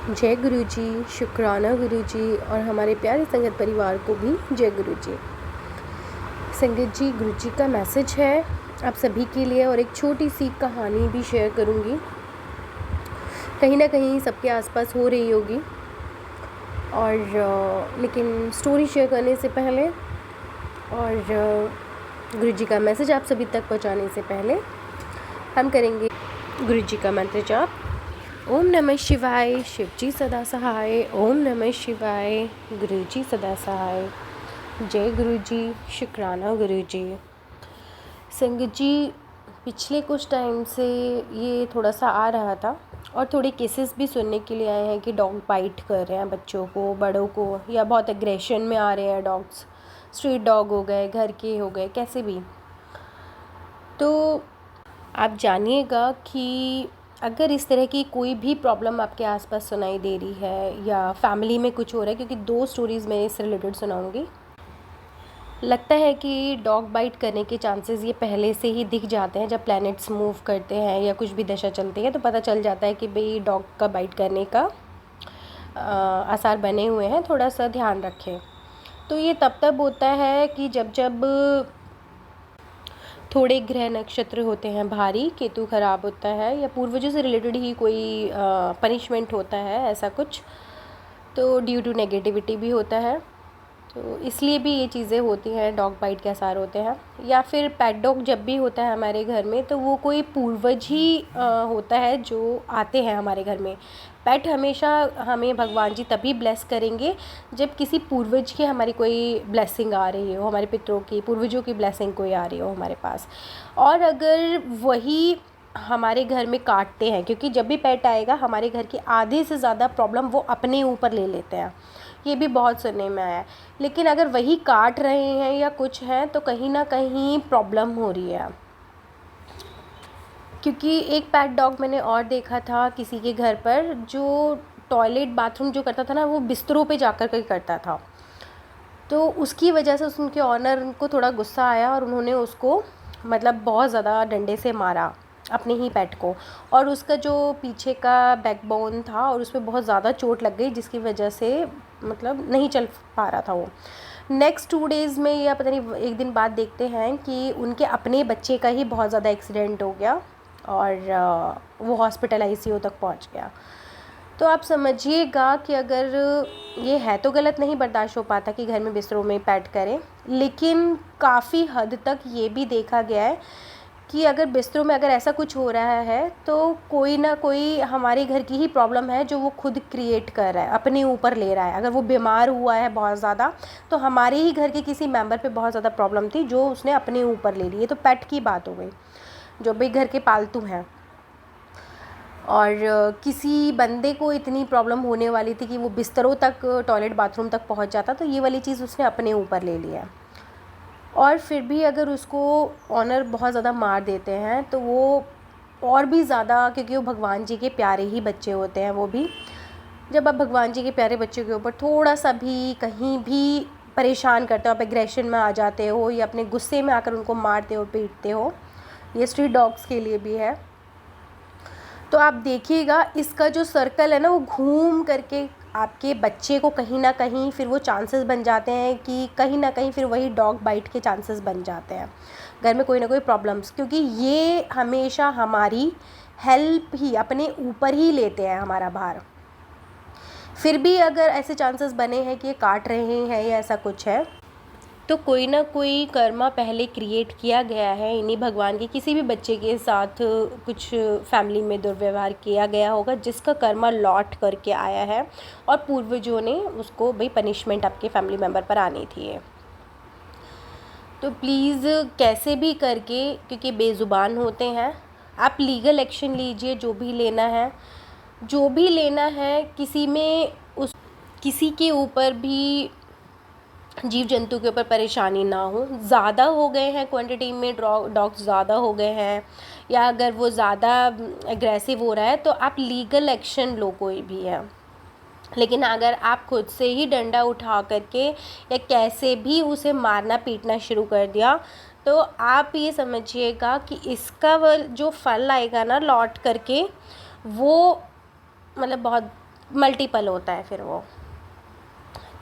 जय गुरु जी, शुक्राना गुरु जी और हमारे प्यारे संगत परिवार को भी जय गुरु जी। संगत जी, गुरु जी का मैसेज है आप सभी के लिए और एक छोटी सी कहानी भी शेयर करूंगी। कहीं ना कहीं सबके आसपास हो रही होगी और लेकिन स्टोरी शेयर करने से पहले और गुरु जी का मैसेज आप सभी तक पहुंचाने से पहले हम करेंगे गुरु जी का मंत्र जाप। ओम नमः शिवाय, शिव जी सदा सहाय। ओम नमः शिवाय, गुरु जी सदा सहाय। जय गुरु जी, शुक्राना गुरु जी। संगत जी, पिछले कुछ टाइम से ये थोड़ा सा आ रहा था और थोड़े केसेस भी सुनने के लिए आए हैं कि डॉग बाइट कर रहे हैं बच्चों को, बड़ों को, या बहुत एग्रेशन में आ रहे हैं डॉग्स। स्ट्रीट डॉग हो गए, घर के हो गए, कैसे भी। तो आप जानिएगा कि अगर इस तरह की कोई भी प्रॉब्लम आपके आसपास सुनाई दे रही है या फैमिली में कुछ हो रहा है, क्योंकि 2 स्टोरीज़ मैं इससे रिलेटेड सुनाऊंगी। लगता है कि डॉग बाइट करने के चांसेस ये पहले से ही दिख जाते हैं। जब प्लैनेट्स मूव करते हैं या कुछ भी दशा चलती है तो पता चल जाता है कि भाई डॉग का बाइट करने का आसार बने हुए हैं, थोड़ा सा ध्यान रखें। तो ये तब होता है कि जब थोड़े ग्रह नक्षत्र होते हैं भारी, केतु खराब होता है या पूर्वजों से रिलेटेड ही कोई पनिशमेंट होता है, ऐसा कुछ। तो ड्यू टू नेगेटिविटी भी होता है, तो इसलिए भी ये चीज़ें होती हैं, डॉग बाइट के आसार होते हैं। या फिर पेट डॉग जब भी होता है हमारे घर में तो वो कोई पूर्वज ही होता है जो आते हैं हमारे घर में। पेट हमेशा हमें भगवान जी तभी ब्लेस करेंगे जब किसी पूर्वज की हमारी कोई ब्लेसिंग आ रही हो, हमारे पितरों की, पूर्वजों की ब्लेसिंग कोई आ रही हो हमारे पास। और अगर वही हमारे घर में काटते हैं, क्योंकि जब भी पेट आएगा हमारे घर की आधे से ज़्यादा प्रॉब्लम वो अपने ऊपर ले लेते हैं, ये भी बहुत सुनने में आया है। लेकिन अगर वही काट रहे हैं या कुछ है तो कहीं ना कहीं प्रॉब्लम हो रही है। क्योंकि एक पेट डॉग मैंने और देखा था किसी के घर पर, जो टॉयलेट बाथरूम जो करता था ना, वो बिस्तरों पे जाकर के करता था। तो उसकी वजह से उनके ऑनर को थोड़ा गुस्सा आया और उन्होंने उसको मतलब बहुत ज़्यादा डंडे से मारा, अपने ही पेट को। और उसका जो पीछे का बैकबोन था और उस पर बहुत ज़्यादा चोट लग गई, जिसकी वजह से मतलब नहीं चल पा रहा था वो। नेक्स्ट 2 डेज़ में या पता नहीं एक दिन बाद देखते हैं कि उनके अपने बच्चे का ही बहुत ज़्यादा एक्सीडेंट हो गया और वो हॉस्पिटल ICU तक पहुंच गया। तो आप समझिएगा कि अगर ये है तो गलत नहीं बर्दाश्त हो पाता कि घर में बिस्तरों में पेट करें, लेकिन काफ़ी हद तक ये भी देखा गया है कि अगर बिस्तरों में अगर ऐसा कुछ हो रहा है तो कोई ना कोई हमारे घर की ही प्रॉब्लम है जो वो खुद क्रिएट कर रहा है, अपने ऊपर ले रहा है। अगर वो बीमार हुआ है बहुत ज़्यादा तो हमारे ही घर के किसी मेंबर पे बहुत ज़्यादा प्रॉब्लम थी जो उसने अपने ऊपर ले ली। ये तो पेट की बात हो गई, जो भी घर के पालतू हैं। और किसी बंदे को इतनी प्रॉब्लम होने वाली थी कि वो बिस्तरों तक, टॉयलेट बाथरूम तक पहुंच जाता, तो ये वाली चीज़ उसने अपने ऊपर ले लिया। और फिर भी अगर उसको ऑनर बहुत ज़्यादा मार देते हैं तो वो और भी ज़्यादा, क्योंकि वो भगवान जी के प्यारे ही बच्चे होते हैं वो भी। जब आप भगवान जी के प्यारे बच्चों के ऊपर थोड़ा सा भी कहीं भी परेशान करते हो, आप एग्रेशन में आ जाते हो या अपने गुस्से में आकर उनको मारते हो, पीटते हो, ये स्ट्रीट डॉग्स के लिए भी है, तो आप देखिएगा इसका जो सर्कल है ना, वो घूम करके आपके बच्चे को कहीं ना कहीं फिर वो चांसेस बन जाते हैं कि कहीं ना कहीं फिर वही डॉग बाइट के चांसेस बन जाते हैं घर में, कोई ना कोई प्रॉब्लम्स। क्योंकि ये हमेशा हमारी हेल्प ही अपने ऊपर ही लेते हैं, हमारा भार। फिर भी अगर ऐसे चांसेस बने हैं कि ये काट रहे हैं या ऐसा कुछ है, तो कोई ना कोई कर्मा पहले क्रिएट किया गया है इन्हीं भगवान के किसी भी बच्चे के साथ, कुछ फैमिली में दुर्व्यवहार किया गया होगा जिसका कर्मा लौट करके आया है और पूर्वजों ने उसको भाई पनिशमेंट आपके फैमिली मेम्बर पर आनी थी। तो प्लीज़ कैसे भी करके, क्योंकि बेज़ुबान होते हैं, आप लीगल एक्शन लीजिए, जो भी लेना है, जो भी लेना है। किसी में उस किसी के ऊपर भी, जीव जंतु के ऊपर परेशानी ना हो। ज़्यादा हो गए हैं क्वांटिटी में डॉग्स, ज़्यादा हो गए हैं, या अगर वो ज़्यादा एग्रेसिव हो रहा है तो आप लीगल एक्शन लो, कोई भी है। लेकिन अगर आप खुद से ही डंडा उठा करके या कैसे भी उसे मारना पीटना शुरू कर दिया तो आप ये समझिएगा कि इसका जो फल आएगा ना लौट करके, वो मतलब बहुत मल्टीपल होता है फिर वो,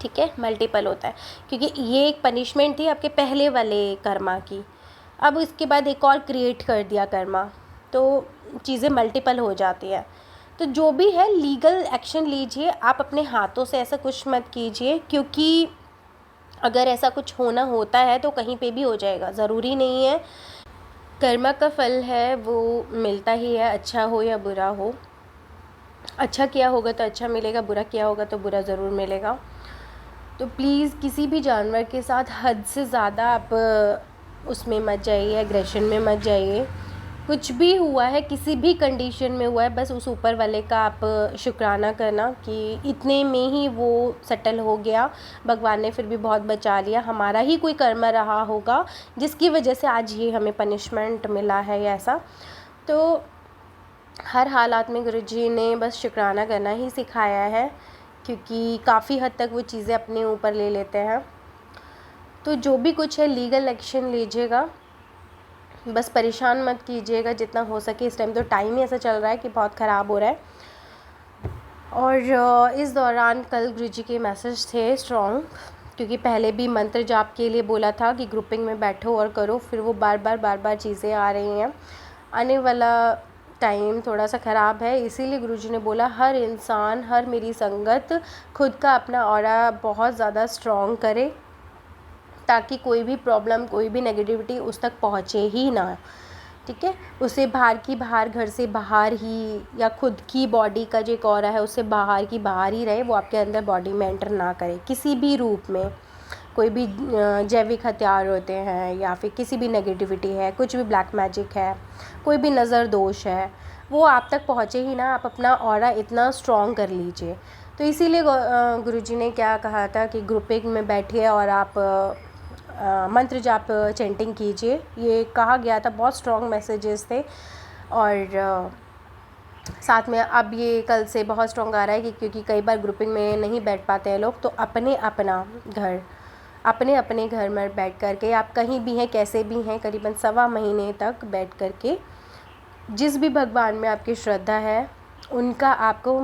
ठीक है, मल्टीपल होता है, क्योंकि ये एक पनिशमेंट थी आपके पहले वाले कर्मा की, अब इसके बाद एक और क्रिएट कर दिया कर्मा, तो चीज़ें मल्टीपल हो जाती है। तो जो भी है लीगल एक्शन लीजिए, आप अपने हाथों से ऐसा कुछ मत कीजिए, क्योंकि अगर ऐसा कुछ होना होता है तो कहीं पे भी हो जाएगा, ज़रूरी नहीं है। कर्मा का फल है वो मिलता ही है, अच्छा हो या बुरा हो। अच्छा किया होगा तो अच्छा मिलेगा, बुरा किया होगा तो बुरा ज़रूर मिलेगा। तो प्लीज़ किसी भी जानवर के साथ हद से ज़्यादा आप उसमें मत जाइए, एग्रेशन में मत जाइए। कुछ भी हुआ है, किसी भी कंडीशन में हुआ है, बस उस ऊपर वाले का आप शुक्राना करना कि इतने में ही वो सेटल हो गया, भगवान ने फिर भी बहुत बचा लिया, हमारा ही कोई कर्म रहा होगा जिसकी वजह से आज ये हमें पनिशमेंट मिला है या ऐसा। तो हर हालात में गुरुजी ने बस शुक्राना करना ही सिखाया है, क्योंकि काफ़ी हद तक वो चीज़ें अपने ऊपर ले लेते हैं। तो जो भी कुछ है लीगल एक्शन लीजिएगा, बस परेशान मत कीजिएगा जितना हो सके। इस टाइम तो टाइम ही ऐसा चल रहा है कि बहुत ख़राब हो रहा है। और इस दौरान कल गुरुजी के मैसेज थे स्ट्रॉन्ग, क्योंकि पहले भी मंत्र जाप के लिए बोला था कि ग्रुपिंग में बैठो और करो, फिर वो बार बार चीज़ें आ रही हैं। आने वाला टाइम थोड़ा सा ख़राब है, इसीलिए गुरुजी ने बोला हर इंसान, हर मेरी संगत खुद का अपना ऑरा बहुत ज़्यादा स्ट्रॉन्ग करे, ताकि कोई भी प्रॉब्लम, कोई भी नेगेटिविटी उस तक पहुँचे ही ना, ठीक है। उसे बाहर की बाहर, घर से बाहर ही, या खुद की बॉडी का जो एक ऑरा है उससे बाहर की बाहर ही रहे, वो आपके अंदर बॉडी में एंटर ना करे किसी भी रूप में। कोई भी जैविक हथियार होते हैं, या फिर किसी भी नेगेटिविटी है, कुछ भी ब्लैक मैजिक है, कोई भी नज़र दोष है, वो आप तक पहुँचे ही ना। आप अपना ऑरा इतना स्ट्रॉन्ग कर लीजिए। तो इसीलिए गुरुजी ने क्या कहा था कि ग्रुपिंग में बैठिए और आप मंत्र जाप चैंटिंग कीजिए, ये कहा गया था, बहुत स्ट्रॉन्ग मैसेजेस थे। और साथ में अब ये कल से बहुत स्ट्रॉन्ग आ रहा है कि क्योंकि कई बार ग्रुपिंग में नहीं बैठ पाते हैं लोग, तो अपने अपने घर में बैठ कर के, आप कहीं भी हैं, कैसे भी हैं, करीबन 1.25 महीने तक बैठ कर के जिस भी भगवान में आपकी श्रद्धा है उनका आपको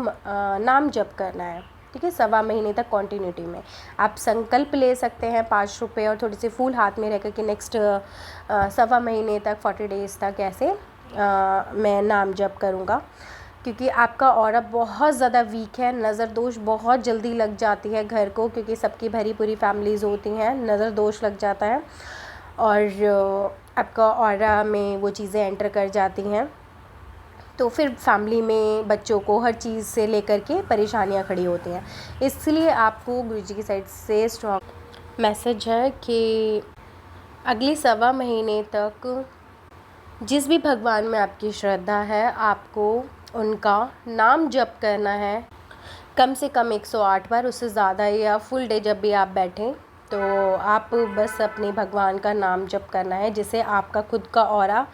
नाम जप करना है, ठीक है। 1.25 महीने तक कॉन्टिन्यूटी में आप संकल्प ले सकते हैं 5 रुपये और थोड़ी सी फूल हाथ में रहकर कि नेक्स्ट 1.25 महीने तक, 40 डेज़ तक ऐसे मैं नाम जप करूँगा, क्योंकि आपका ऑरा बहुत ज़्यादा वीक है। नज़र दोष बहुत जल्दी लग जाती है घर को, क्योंकि सबकी भरी पूरी फैमिलीज़ होती हैं, नज़र दोष लग जाता है और आपका ऑरा में वो चीज़ें एंटर कर जाती हैं, तो फिर फैमिली में बच्चों को हर चीज़ से लेकर के परेशानियां खड़ी होती हैं। इसलिए आपको गुरुजी की साइड से स्ट्रॉन्ग मैसेज है कि अगले 1.25 महीने तक जिस भी भगवान में आपकी श्रद्धा है, आपको उनका नाम जप करना है, कम से कम 108 बार, उससे ज़्यादा, या फुल डे जब भी आप बैठें तो आप बस अपने भगवान का नाम जप करना है, जिससे आपका खुद का ऑरा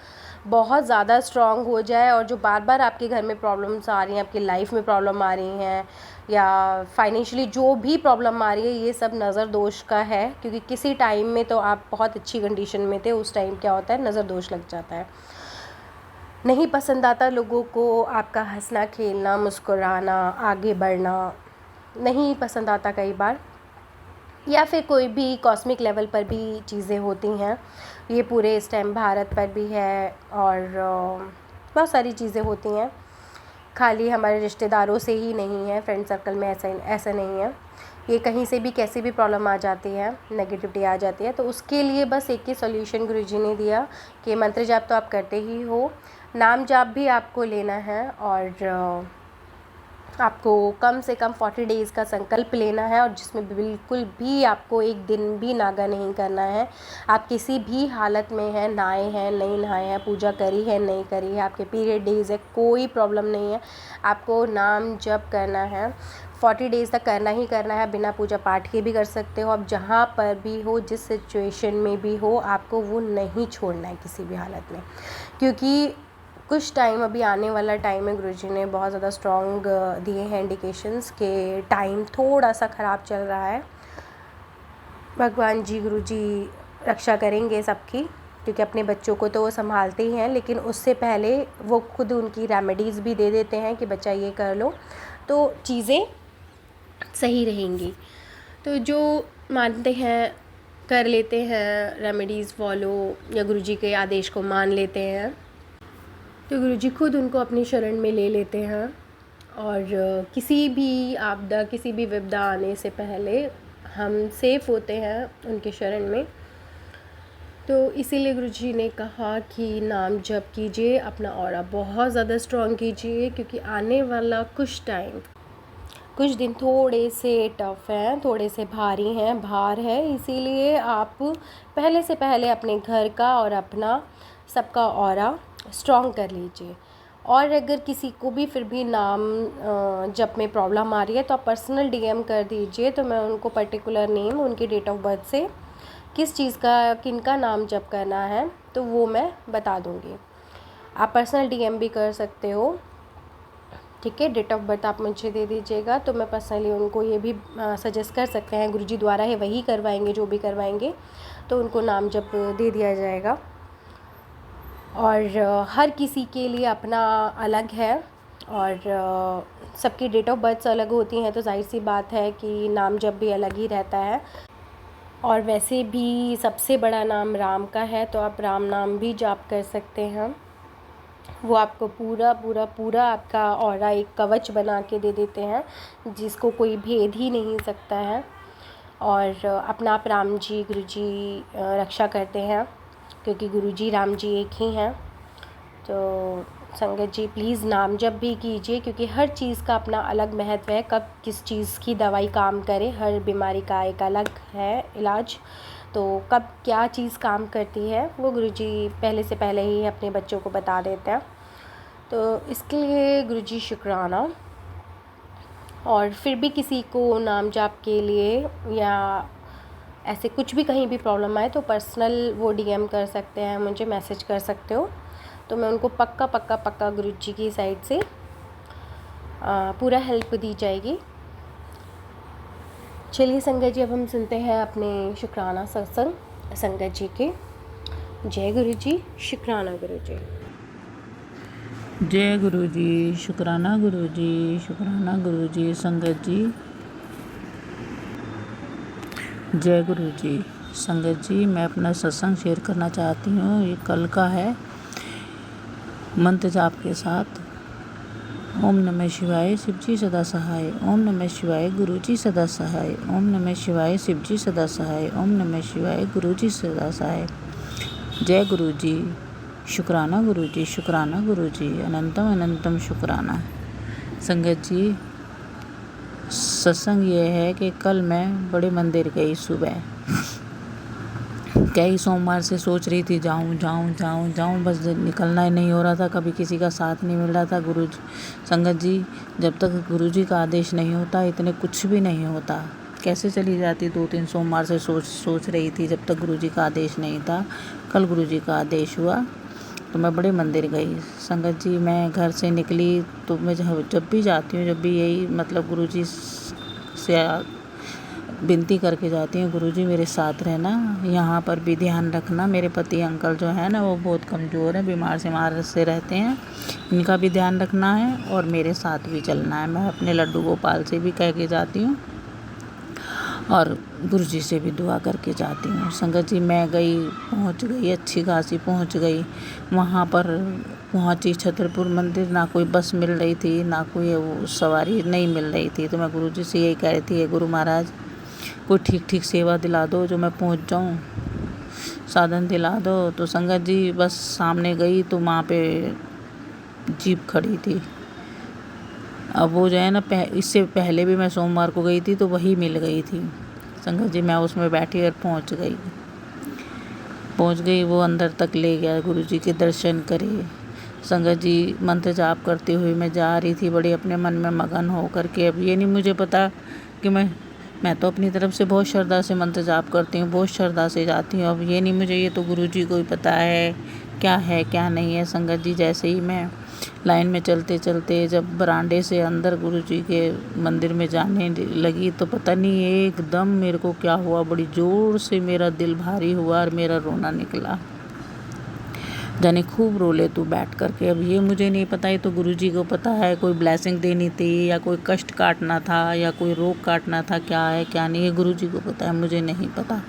बहुत ज़्यादा स्ट्रॉन्ग हो जाए। और जो बार बार आपके घर में प्रॉब्लम्स आ रही हैं, आपकी लाइफ में प्रॉब्लम आ रही हैं, या फाइनेंशियली जो भी प्रॉब्लम आ रही है, ये सब नज़र दोष का है। क्योंकि किसी टाइम में तो आप बहुत अच्छी कंडीशन में थे, उस टाइम क्या होता है, नज़र दोष लग जाता है। नहीं पसंद आता लोगों को आपका हंसना खेलना, मुस्कुराना, आगे बढ़ना नहीं पसंद आता कई बार, या फिर कोई भी कॉस्मिक लेवल पर भी चीज़ें होती हैं, ये पूरे इस टाइम भारत पर भी है। और बहुत सारी चीज़ें होती हैं, खाली हमारे रिश्तेदारों से ही नहीं है, फ्रेंड सर्कल में ऐसा नहीं है, ये कहीं से भी कैसी भी प्रॉब्लम आ जाती है, नेगेटिविटी आ जाती है। तो उसके लिए बस एक ही सॉल्यूशन गुरुजी ने दिया कि मंत्र जाप तो आप करते ही हो, नाम जाप भी आपको लेना है, और आपको कम से कम 40 डेज़ का संकल्प लेना है, और जिसमें बिल्कुल भी आपको एक दिन भी नागा नहीं करना है। आप किसी भी हालत में हैं, नहाए हैं नहीं नहाए हैं, पूजा करी है नहीं करी है, आपके पीरियड डेज़ है, कोई प्रॉब्लम नहीं है, आपको नाम जप करना है। 40 डेज़ तक करना ही करना है, बिना पूजा पाठ के भी कर सकते हो। आप जहाँ पर भी हो, जिस सिचुएशन में भी हो, आपको वो नहीं छोड़ना है किसी भी हालत में, क्योंकि कुछ टाइम अभी आने वाला टाइम है, गुरुजी ने बहुत ज़्यादा स्ट्रॉन्ग दिए हैं इंडिकेशंस के टाइम थोड़ा सा ख़राब चल रहा है। भगवान जी, गुरुजी रक्षा करेंगे सबकी, क्योंकि अपने बच्चों को तो वो संभालते ही हैं, लेकिन उससे पहले वो खुद उनकी रेमेडीज़ भी दे देते हैं कि बच्चा ये कर लो, तो चीज़ें सही रहेंगी। तो जो मानते हैं, कर लेते हैं रेमेडीज़ फॉलो, या गुरुजी के आदेश को मान लेते हैं, तो गुरुजी खुद उनको अपनी शरण में ले लेते हैं और किसी भी आपदा, किसी भी विपदा आने से पहले हम सेफ़ होते हैं उनके शरण में। तो इसीलिए गुरुजी ने कहा कि नाम जप कीजिए, अपना ऑरा बहुत ज़्यादा स्ट्रॉन्ग कीजिए, क्योंकि आने वाला कुछ दिन थोड़े से टफ़ हैं, थोड़े से भारी हैं, भार है। इसीलिए आप पहले से पहले अपने घर का और अपना सबका ऑरा स्ट्रॉन्ग कर लीजिए। और अगर किसी को भी फिर भी नाम जप में प्रॉब्लम आ रही है तो आप पर्सनल डीएम कर दीजिए, तो मैं उनको पर्टिकुलर नेम, उनकी डेट ऑफ बर्थ से किस चीज़ का, किनका नाम जप करना है, तो वो मैं बता दूँगी। आप पर्सनल डीएम भी कर सकते हो, ठीक है। डेट ऑफ बर्थ आप मुझे दे दीजिएगा, तो मैं पर्सनली उनको ये भी सजेस्ट कर सकते हैं, गुरुजी द्वारा है वही करवाएंगे, जो भी करवाएंगे तो उनको नाम जप दे दिया जाएगा। और हर किसी के लिए अपना अलग है, और सबकी डेट ऑफ बर्थ अलग होती हैं, तो जाहिर सी बात है कि नाम जप भी अलग ही रहता है। और वैसे भी सबसे बड़ा नाम राम का है, तो आप राम नाम भी जाप कर सकते हैं। वो आपको पूरा पूरा पूरा आपका ऑरा एक कवच बना के दे देते हैं, जिसको कोई भेद ही नहीं सकता है। और अपना आप राम जी, गुरुजी रक्षा करते हैं, क्योंकि गुरुजी राम जी एक ही हैं। तो संगत जी प्लीज़ नाम जप भी कीजिए, क्योंकि हर चीज़ का अपना अलग महत्व है, कब किस चीज़ की दवाई काम करे, हर बीमारी का एक अलग है इलाज। तो कब क्या चीज़ काम करती है वो गुरुजी पहले से पहले ही अपने बच्चों को बता देते हैं। तो इसके लिए गुरुजी शुक्राना। और फिर भी किसी को नाम जाप के लिए या ऐसे कुछ भी कहीं भी प्रॉब्लम आए तो पर्सनल वो डीएम कर सकते हैं, मुझे मैसेज कर सकते हो, तो मैं उनको पक्का गुरुजी की साइड से पूरा हेल्प दी जाएगी। चलिए संगत जी, अब हम सुनते हैं अपने शुक्राना सत्संग संगत जी के। जय गुरु जी, शुक्राना गुरु जी। जय गुरु जी, शुक्राना गुरु जी, शुक्राना गुरु जी। संगत जी, जय गुरु जी। संगत जी, मैं अपना सत्संग शेयर करना चाहती हूँ। ये कल का है, मंत्र जाप के साथ। ओम नमः शिवाय, शिव जी सदा सहाय। ओम नमः शिवाय, गुरु जी सदा सहाय। ओम नमः शिवाय, शिव जी सदा सहाय। ओम नमः शिवाय, गुरु जी सदा सहाय। जय गुरु जी, शुक्राना गुरु जी, शुक्राना गुरु जी, अनंतम अनंतम शुक्राना। संगत जी, सत्संग ये है कि कल मैं बड़े मंदिर गई सुबह। कई सोमवार से सोच रही थी जाऊं, बस निकलना ही नहीं हो रहा था, कभी किसी का साथ नहीं मिल रहा था। संगत जी, जब तक गुरुजी का आदेश नहीं होता इतने कुछ भी नहीं होता। कैसे चली जाती, 2-3 सोमवार से सोच रही थी, जब तक गुरुजी का आदेश नहीं था। कल गुरुजी का आदेश हुआ तो मैं बड़े मंदिर गई। संगत जी, मैं घर से निकली तो मैं जब भी जाती हूँ, जब भी यही मतलब गुरुजी से विनती करके जाती हूँ, गुरुजी मेरे साथ रहना, यहाँ पर भी ध्यान रखना। मेरे पति अंकल जो है ना, वो बहुत कमज़ोर हैं, बीमार से रहते हैं, इनका भी ध्यान रखना है और मेरे साथ भी चलना है। मैं अपने लड्डू गोपाल से भी कह के जाती हूँ और गुरुजी से भी दुआ करके जाती हूँ। संगत जी, मैं पहुँच गई, अच्छी खासी पहुँच गई। वहाँ पर पहुँची छतरपुर मंदिर, ना कोई बस मिल रही थी, ना कोई वो सवारी नहीं मिल रही थी। तो मैं गुरुजी से यही कह रही थी, गुरु महाराज कोई ठीक सेवा दिला दो जो मैं पहुँच जाऊँ, साधन दिला दो। तो संगत जी, बस सामने गई तो वहाँ पे जीप खड़ी थी। अब वो जो है ना, इससे पहले भी मैं सोमवार को गई थी तो वही मिल गई थी। संगत जी, मैं उसमें बैठी और पहुंच गई। वो अंदर तक ले गया, गुरुजी के दर्शन करे। संगत जी, मंत्र जाप करते हुए मैं जा रही थी, बड़ी अपने मन में मगन हो करके। अब ये नहीं मुझे पता कि मैं तो अपनी तरफ से बहुत श्रद्धा से मंत्र जाप करती हूँ, बहुत श्रद्धा से जाती हूँ। अब ये नहीं मुझे, ये तो गुरुजी को ही पता है क्या नहीं है। संगत जी, जैसे ही मैं लाइन में चलते जब बरांडे से अंदर गुरुजी के मंदिर में जाने लगी तो पता नहीं एकदम मेरे को क्या हुआ, बड़ी ज़ोर से मेरा दिल भारी हुआ और मेरा रोना निकला। जाने खूब रोले तू बैठ करके। अब ये मुझे नहीं पता, ये तो गुरुजी को पता है। कोई ब्लेसिंग देनी थी या कोई कष्ट काटना था या कोई रोग काटना था, क्या है क्या नहीं, ये गुरुजी को पता है, मुझे नहीं पता।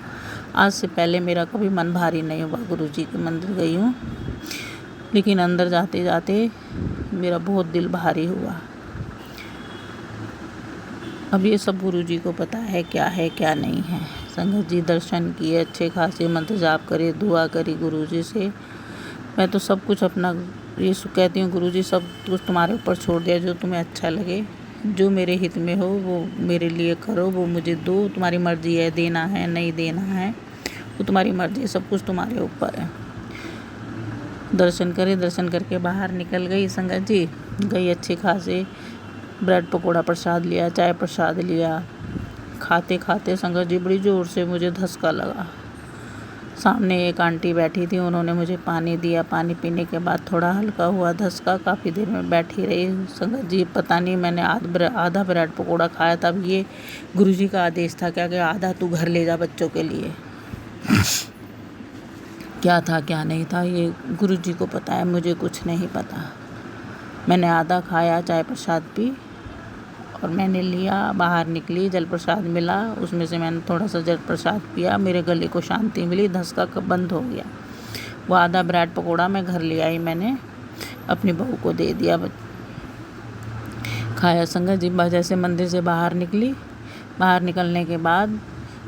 आज से पहले मेरा कभी मन भारी नहीं हुआ। गुरुजी के मंदिर गई हूँ, लेकिन अंदर जाते जाते मेरा बहुत दिल भारी हुआ। अब ये सब गुरुजी को पता है क्या नहीं है। संगत जी दर्शन किए, अच्छे खासे मंत्र जाप करे, दुआ करी गुरुजी से। मैं तो सब कुछ अपना ये कहती हूँ, गुरुजी सब कुछ तुम्हारे ऊपर छोड़ दिया। जो तुम्हें अच्छा लगे, जो मेरे हित में हो, वो मेरे लिए करो, वो मुझे दो। तुम्हारी मर्जी है, देना है नहीं देना है वो तुम्हारी मर्जी है, सब कुछ तुम्हारे ऊपर है। दर्शन करे, दर्शन करके बाहर निकल गई संगत जी। गई अच्छे खासे ब्रेड पकौड़ा प्रसाद लिया, चाय प्रसाद लिया। खाते खाते संगत जी बड़ी ज़ोर से मुझे धक्का लगा। सामने एक आंटी बैठी थी, उन्होंने मुझे पानी दिया। पानी पीने के बाद थोड़ा हल्का हुआ धक्का। काफ़ी देर में बैठी रही संगत जी। पता नहीं, मैंने आधा ब्रेड पकौड़ा खाया। तब ये गुरुजी का आदेश था क्या कि आधा तू घर ले जा बच्चों के लिए। क्या था क्या नहीं था ये गुरुजी को पता है, मुझे कुछ नहीं पता। मैंने आधा खाया, चाय प्रसाद पी और मैंने लिया, बाहर निकली, जल प्रसाद मिला, उसमें से मैंने थोड़ा सा जल प्रसाद पिया। मेरे गले को शांति मिली, धक्का बंद हो गया। वो आधा ब्रेड पकौड़ा मैं घर ले आई, मैंने अपनी बहू को दे दिया, खाया। संगत जी जैसे मंदिर से बाहर निकली, बाहर निकलने के बाद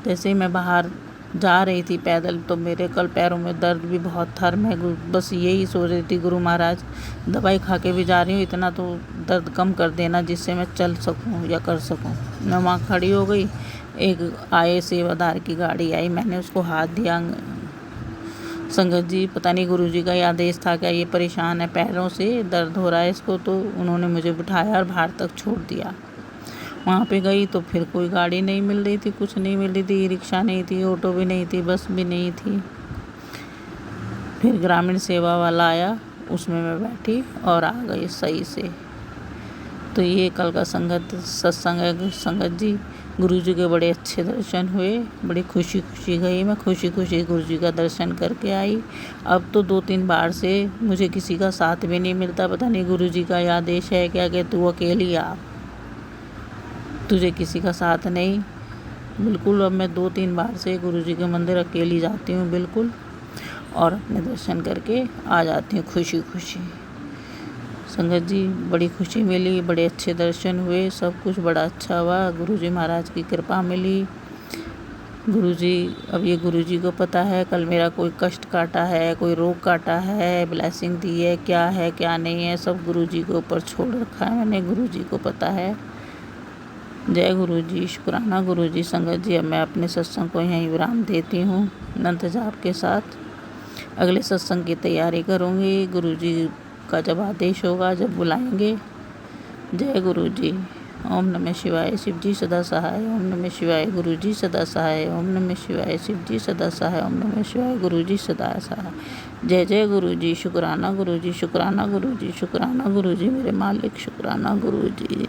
जैसे ही मैं बाहर जा रही थी पैदल, तो मेरे कल पैरों में दर्द भी बहुत था। मैं बस यही सोच रही थी, गुरु महाराज दवाई खा के भी जा रही हूँ, इतना तो दर्द कम कर देना जिससे मैं चल सकूँ या कर सकूँ। मैं वहाँ खड़ी हो गई, एक आए सेवादार की गाड़ी आई, मैंने उसको हाथ दिया। संगत जी पता नहीं गुरुजी का ये आदेश था क्या, ये परेशान है, पैरों से दर्द हो रहा है इसको, तो उन्होंने मुझे बिठाया और बाहर तक छोड़ दिया। वहाँ पे गई तो फिर कोई गाड़ी नहीं मिल रही थी, कुछ नहीं मिल रही थी, रिक्शा नहीं थी, ऑटो भी नहीं थी, बस भी नहीं थी। फिर ग्रामीण सेवा वाला आया, उसमें मैं बैठी और आ गई सही से। तो ये कल का सत्संग है संगत जी। गुरुजी के बड़े अच्छे दर्शन हुए, बड़ी खुशी खुशी गई मैं, खुशी खुशी गुरुजी का दर्शन करके आई। अब तो 2-3 बार से मुझे किसी का साथ भी नहीं मिलता। पता नहीं गुरुजी का यह आदेश है क्या कि तू अकेली आ, तुझे किसी का साथ नहीं। बिल्कुल अब मैं 2-3 बार से गुरुजी के मंदिर अकेली जाती हूँ बिल्कुल, और अपने दर्शन करके आ जाती हूँ खुशी खुशी। संगत जी बड़ी खुशी मिली, बड़े अच्छे दर्शन हुए, सब कुछ बड़ा अच्छा हुआ। गुरुजी महाराज की कृपा मिली। गुरुजी, अब ये गुरुजी को पता है कल मेरा कोई कष्ट काटा है, कोई रोग काटा है, ब्लेसिंग दी है क्या नहीं है, सब गुरुजी के ऊपर छोड़ रखा है मैंने, गुरुजी को पता है। जय गुरुजी, शुक्राना गुरुजी। संगत जी अब मैं अपने सत्संग को यहीं विराम देती हूँ अनंत जाप के साथ। अगले सत्संग की तैयारी करूँगी, गुरुजी का जब आदेश होगा, जब बुलाएंगे। जय गुरुजी। ओम नमः शिवाय, शिव जी सदा सहाय। ओम नमः शिवाय, गुरुजी सदा सहाय। ओम नमः शिवाय, शिव जी सदा सहाय। ओम नमः शिवाय, गुरुजी सदा सहाय। जय जय गुरुजी, शुक्राना गुरुजी, शुक्राना गुरुजी, शुक्राना गुरुजी, मेरे मालिक, शुक्राना गुरुजी।